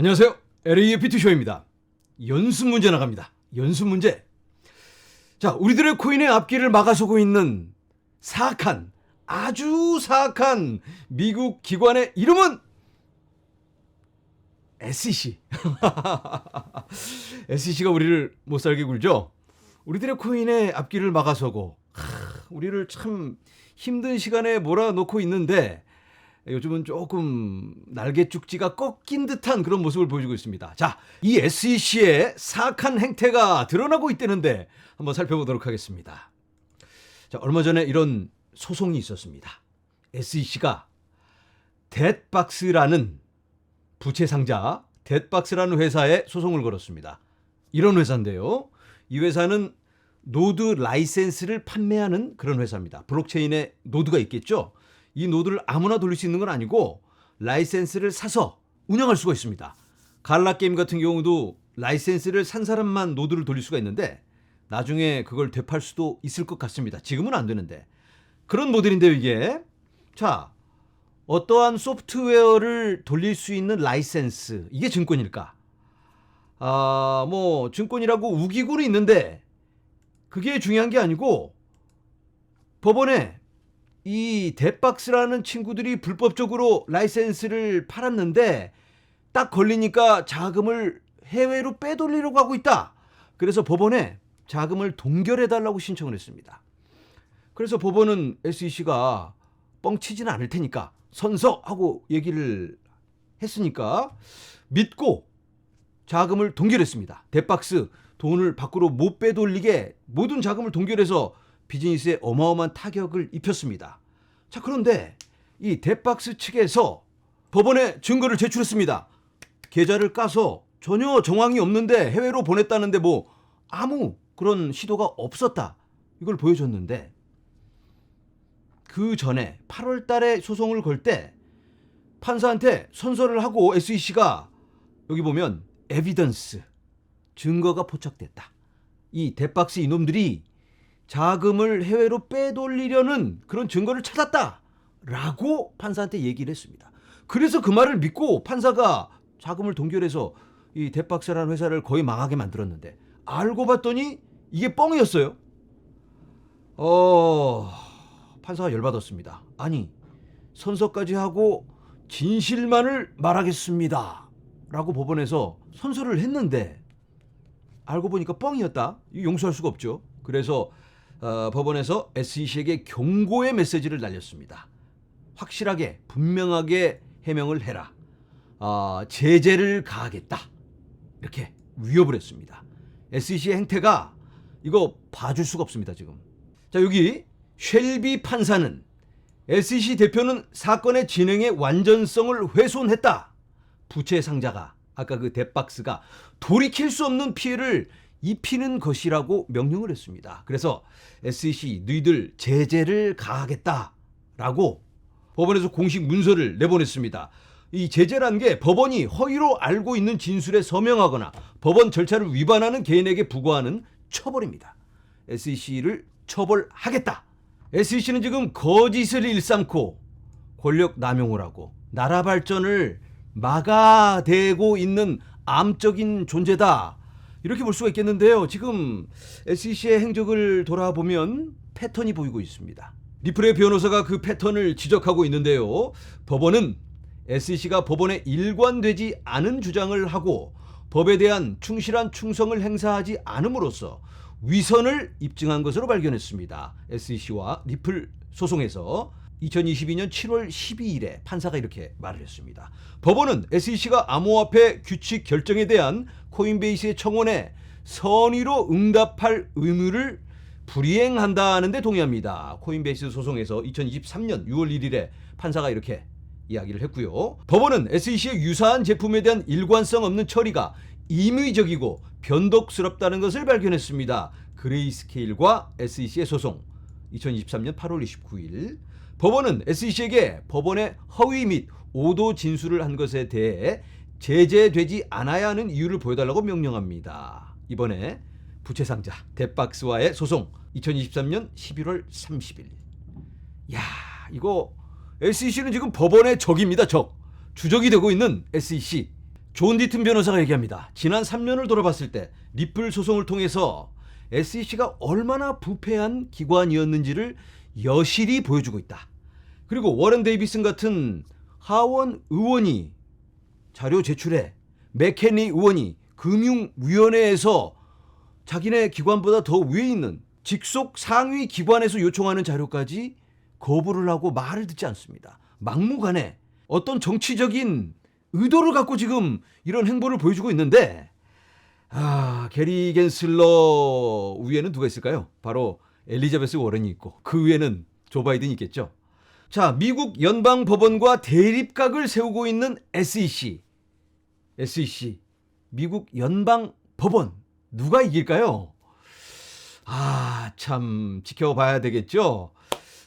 안녕하세요. LA의 피투쇼입니다. 연습 문제 나갑니다. 연습 문제. 자, 우리들의 코인의 앞길을 막아서고 있는 사악한, 아주 사악한 미국 기관의 이름은 SEC. SEC가 우리를 못살게 굴죠. 우리들의 코인의 앞길을 막아서고 우리를 참 힘든 시간에 몰아놓고 있는데 요즘은 조금 날개죽지가 꺾인 듯한 그런 모습을 보여주고 있습니다. 자, 이 SEC의 사악한 행태가 드러나고 있다는데 한번 살펴보도록 하겠습니다. 자, 얼마 전에 이런 소송이 있었습니다. SEC가 뎃박스라는 부채 상자, 뎃박스라는 회사에 소송을 걸었습니다. 이런 회사인데요. 이 회사는 노드 라이센스를 판매하는 그런 회사입니다. 블록체인에 노드가 있겠죠. 이 노드를 아무나 돌릴 수 있는 건 아니고 라이센스를 사서 운영할 수가 있습니다. 갈라게임 같은 경우도 라이센스를 산 사람만 노드를 돌릴 수가 있는데 나중에 그걸 되팔 수도 있을 것 같습니다. 지금은 안 되는데. 그런 모델인데요, 이게. 자, 어떠한 소프트웨어를 돌릴 수 있는 라이센스, 이게 증권일까? 증권이라고 우기고는 있는데 그게 중요한 게 아니고 법원에 이 뎃박스라는 친구들이 불법적으로 라이센스를 팔았는데 딱 걸리니까 자금을 해외로 빼돌리려고 하고 있다. 그래서 법원에 자금을 동결해달라고 신청을 했습니다. 그래서 법원은 SEC가 뻥치지는 않을 테니까 선서하고 얘기를 했으니까 믿고 자금을 동결했습니다. 뎃박스 돈을 밖으로 못 빼돌리게 모든 자금을 동결해서 비즈니스에 어마어마한 타격을 입혔습니다. 자, 그런데 이 뎃박스 측에서 법원에 증거를 제출했습니다. 계좌를 까서 전혀 정황이 없는데 해외로 보냈다는데 뭐 아무 그런 시도가 없었다. 이걸 보여줬는데 그 전에 8월 달에 소송을 걸 때 판사한테 선서를 하고 SEC가 여기 보면 에비던스, 증거가 포착됐다. 이 뎃박스 이놈들이 자금을 해외로 빼돌리려는 그런 증거를 찾았다라고 판사한테 얘기를 했습니다. 그래서 그 말을 믿고 판사가 자금을 동결해서 이 뎃박스라는 회사를 거의 망하게 만들었는데 알고 봤더니 이게 뻥이었어요. 판사가 열받았습니다. 아니, 선서까지 하고 진실만을 말하겠습니다 라고 법원에서 선서를 했는데 알고 보니까 뻥이었다. 이거 용서할 수가 없죠. 그래서 법원에서 SEC에게 경고의 메시지를 날렸습니다. 확실하게 분명하게 해명을 해라. 제재를 가하겠다. 이렇게 위협을 했습니다. SEC의 행태가 이거 봐줄 수가 없습니다. 지금. 자, 여기 쉘비 판사는 SEC 대표는 사건의 진행의 완전성을 훼손했다. 부채 상자가 아까 그 뎃박스가 돌이킬 수 없는 피해를 입히는 것이라고 명령을 했습니다. 그래서 SEC 너희들 제재를 가하겠다라고 법원에서 공식 문서를 내보냈습니다. 이 제재란 게 법원이 허위로 알고 있는 진술에 서명하거나 법원 절차를 위반하는 개인에게 부과하는 처벌입니다. SEC를 처벌하겠다. SEC는 지금 거짓을 일삼고 권력 남용을 하고 나라 발전을 막아대고 있는 암적인 존재다. 이렇게 볼 수가 있겠는데요. 지금 SEC의 행적을 돌아보면 패턴이 보이고 있습니다. 리플의 변호사가 그 패턴을 지적하고 있는데요. 법원은 SEC가 법원에 일관되지 않은 주장을 하고 법에 대한 충실한 충성을 행사하지 않음으로써 위선을 입증한 것으로 발견했습니다. SEC와 리플 소송에서 2022년 7월 12일에 판사가 이렇게 말을 했습니다. 법원은 SEC가 암호화폐 규칙 결정에 대한 코인베이스의 청원에 선의로 응답할 의무를 불이행한다는 데 동의합니다. 코인베이스 소송에서 2023년 6월 1일에 판사가 이렇게 이야기를 했고요. 법원은 SEC의 유사한 제품에 대한 일관성 없는 처리가 임의적이고 변덕스럽다는 것을 발견했습니다. 그레이스케일과 SEC의 소송 2023년 8월 29일 법원은 SEC에게 법원의 허위 및 오도 진술을 한 것에 대해 제재되지 않아야 하는 이유를 보여달라고 명령합니다. 이번에 부채상자 뎃박스와의 소송 2023년 11월 30일. 야, 이거 SEC는 지금 법원의 적입니다. 적. 주적이 되고 있는 SEC. 존 디튼 변호사가 얘기합니다. 지난 3년을 돌아봤을 때 리플 소송을 통해서 SEC가 얼마나 부패한 기관이었는지를 여실히 보여주고 있다. 그리고 워런 데이비슨 같은 하원 의원이 자료 제출해 맥켄리 의원이 금융위원회에서 자기네 기관보다 더 위에 있는 직속 상위 기관에서 요청하는 자료까지 거부를 하고 말을 듣지 않습니다. 막무가내 어떤 정치적인 의도를 갖고 지금 이런 행보를 보여주고 있는데, 게리 겐슬러 위에는 누가 있을까요? 바로 엘리자베스 워런이 있고 그 위에는 조 바이든이 있겠죠. 자, 미국 연방법원과 대립각을 세우고 있는 SEC, 미국 연방법원 누가 이길까요? 참 지켜봐야 되겠죠.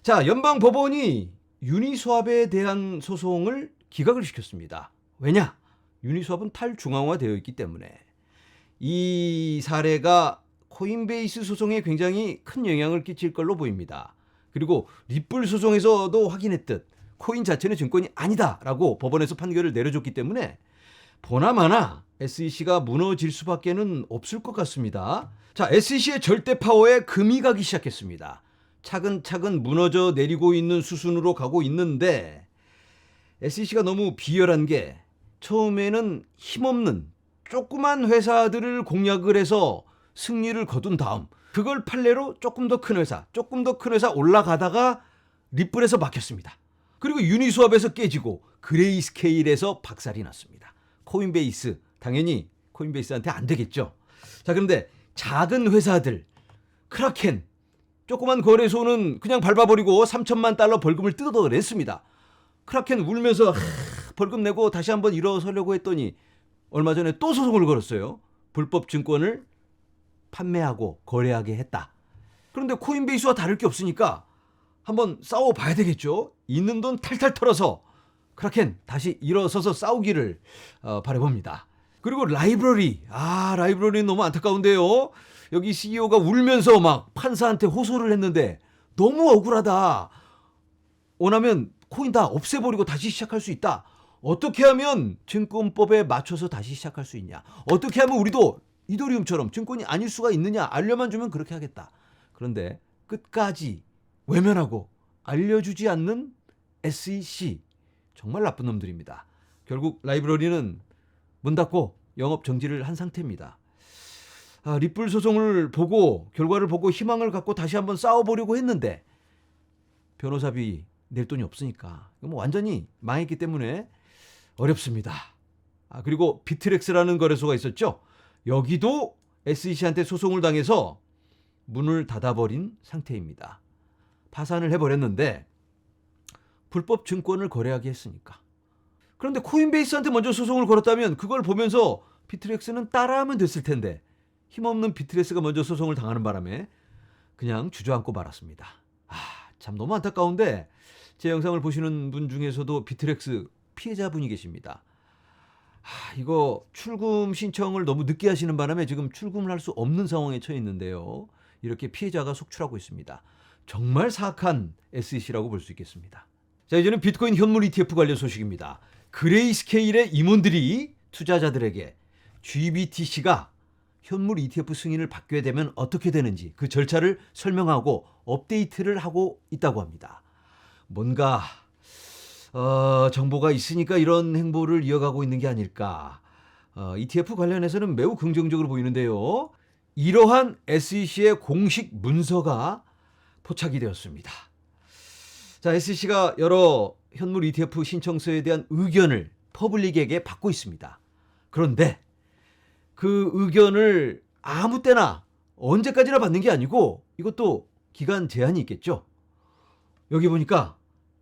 자, 연방법원이 유니스왑에 대한 소송을 기각을 시켰습니다. 왜냐? 유니스왑은 탈중앙화되어 있기 때문에. 이 사례가 코인베이스 소송에 굉장히 큰 영향을 끼칠 걸로 보입니다. 그리고 리플 소송에서도 확인했듯 코인 자체는 증권이 아니다라고 법원에서 판결을 내려줬기 때문에 보나마나 SEC가 무너질 수밖에는 없을 것 같습니다. 자, SEC의 절대 파워에 금이 가기 시작했습니다. 차근차근 무너져 내리고 있는 수순으로 가고 있는데, SEC가 너무 비열한 게 처음에는 힘없는 조그만 회사들을 공략을 해서 승리를 거둔 다음 그걸 판례로 조금 더 큰 회사 올라가다가 리플에서 막혔습니다. 그리고 유니스왑에서 깨지고 그레이스케일에서 박살이 났습니다. 코인베이스, 당연히 코인베이스한테 안 되겠죠. 자, 그런데 작은 회사들, 크라켄, 조그만 거래소는 그냥 밟아버리고 3천만 달러 벌금을 뜯어냈습니다. 크라켄 울면서 벌금 내고 다시 한번 일어서려고 했더니 얼마 전에 또 소송을 걸었어요. 불법 증권을 판매하고 거래하게 했다. 그런데 코인베이스와 다를 게 없으니까 한번 싸워봐야 되겠죠. 있는 돈 탈탈 털어서 크라켄 다시 일어서서 싸우기를 바라봅니다. 그리고 라이브러리는 너무 안타까운데요. 여기 CEO가 울면서 막 판사한테 호소를 했는데 너무 억울하다. 원하면 코인 다 없애버리고 다시 시작할 수 있다. 어떻게 하면 증권법에 맞춰서 다시 시작할 수 있냐. 어떻게 하면 우리도 이더리움처럼 증권이 아닐 수가 있느냐. 알려만 주면 그렇게 하겠다. 그런데 끝까지 외면하고 알려주지 않는 SEC. 정말 나쁜 놈들입니다. 결국 라이브러리는 문 닫고 영업 정지를 한 상태입니다. 리플 소송을 보고 결과를 보고 희망을 갖고 다시 한번 싸워보려고 했는데 변호사비 낼 돈이 없으니까 뭐 완전히 망했기 때문에 어렵습니다. 그리고 비트렉스라는 거래소가 있었죠. 여기도 SEC한테 소송을 당해서 문을 닫아버린 상태입니다. 파산을 해버렸는데 불법 증권을 거래하게 했으니까. 그런데 코인베이스한테 먼저 소송을 걸었다면 그걸 보면서 비트렉스는 따라하면 됐을 텐데 힘없는 비트렉스가 먼저 소송을 당하는 바람에 그냥 주저앉고 말았습니다. 참 너무 안타까운데 제 영상을 보시는 분 중에서도 비트렉스 피해자분이 계십니다. 이거 출금 신청을 너무 늦게 하시는 바람에 지금 출금을 할 수 없는 상황에 처해 있는데요. 이렇게 피해자가 속출하고 있습니다. 정말 사악한 SEC라고 볼 수 있겠습니다. 자, 이제는 비트코인 현물 ETF 관련 소식입니다. 그레이스케일의 임원들이 투자자들에게 GBTC가 현물 ETF 승인을 받게 되면 어떻게 되는지 그 절차를 설명하고 업데이트를 하고 있다고 합니다. 뭔가 정보가 있으니까 이런 행보를 이어가고 있는 게 아닐까. ETF 관련해서는 매우 긍정적으로 보이는데요. 이러한 SEC의 공식 문서가 포착이 되었습니다. 자, SEC가 여러 현물 ETF 신청서에 대한 의견을 퍼블릭에게 받고 있습니다. 그런데 그 의견을 아무 때나 언제까지나 받는 게 아니고 이것도 기간 제한이 있겠죠. 여기 보니까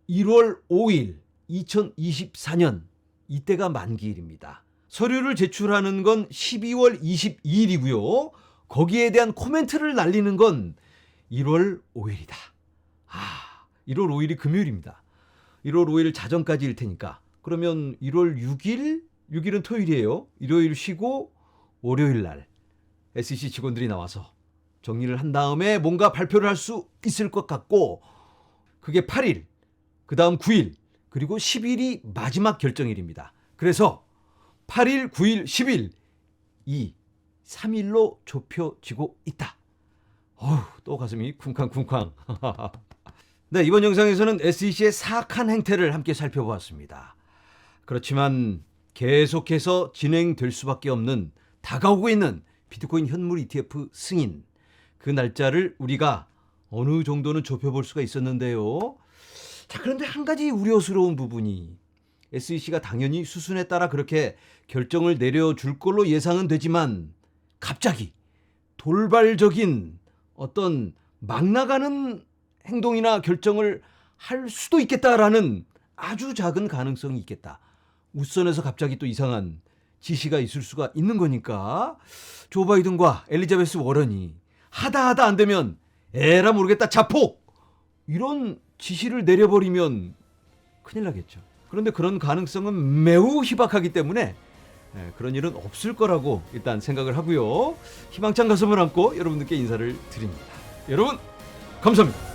1월 5일 2024년 이때가 만기일입니다. 서류를 제출하는 건 12월 22일이고요. 거기에 대한 코멘트를 날리는 건 1월 5일이다. 1월 5일이 금요일입니다. 1월 5일 자정까지일 테니까 그러면 1월 6일은 토요일이에요. 일요일 쉬고 월요일 날 SEC 직원들이 나와서 정리를 한 다음에 뭔가 발표를 할 수 있을 것 같고 그게 8일, 그 다음 9일, 그리고 10일이 마지막 결정일입니다. 그래서 8일, 9일, 10일 이 3일로 좁혀지고 있다. 또 가슴이 쿵쾅쿵쾅. 네, 이번 영상에서는 SEC의 사악한 행태를 함께 살펴보았습니다. 그렇지만 계속해서 진행될 수밖에 없는 다가오고 있는 비트코인 현물 ETF 승인, 그 날짜를 우리가 어느 정도는 좁혀볼 수가 있었는데요. 자, 그런데 한 가지 우려스러운 부분이, SEC가 당연히 수순에 따라 그렇게 결정을 내려줄 걸로 예상은 되지만 갑자기 돌발적인 어떤 막 나가는 행동이나 결정을 할 수도 있겠다라는 아주 작은 가능성이 있겠다. 웃선에서 갑자기 또 이상한 지시가 있을 수가 있는 거니까 조 바이든과 엘리자베스 워런이 하다 안 되면 에라 모르겠다 자폭 이런 지시를 내려버리면 큰일 나겠죠. 그런데 그런 가능성은 매우 희박하기 때문에 그런 일은 없을 거라고 일단 생각을 하고요. 희망찬 가슴을 안고 여러분들께 인사를 드립니다. 여러분 감사합니다.